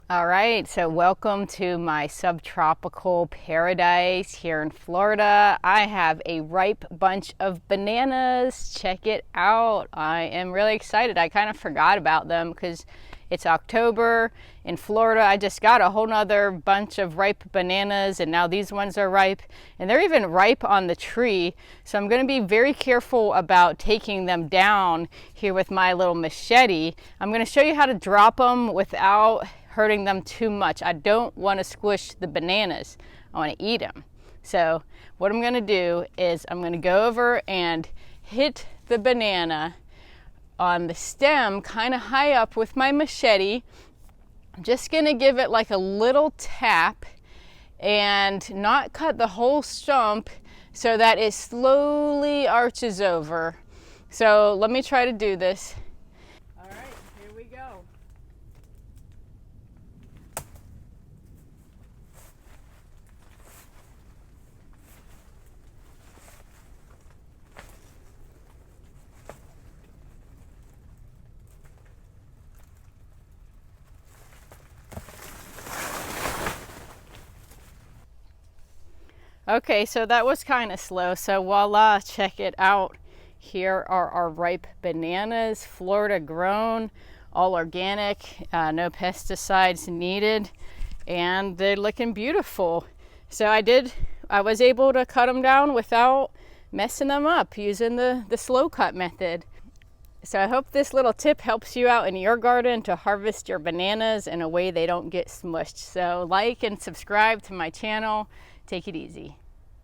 All right, so welcome to my subtropical paradise here in Florida. I have a ripe bunch of bananas. Check it out. I am really excited. I kind of forgot about them because it's October in Florida. I just got a whole nother bunch of ripe bananas, and now these ones are ripe, and they're even ripe on the tree. So I'm going to be very careful about taking them down here with my little machete. I'm going to show you how to drop them without hurting them too much. I don't want to squish the bananas. I want to eat them. So what I'm going to do is I'm going to go over and hit the banana on the stem kind of high up with my machete. I'm just going to give it like a little tap and not cut the whole stump so that it slowly arches over. So let me try to do this. All right, here we go. Okay, so that was kind of slow. So voila, check it out. Here are our ripe bananas, Florida grown, all organic, no pesticides needed, and they're looking beautiful. So I was able to cut them down without messing them up using the slow cut method. So I hope this little tip helps you out in your garden to harvest your bananas in a way they don't get smushed. So like and subscribe to my channel. Take it easy.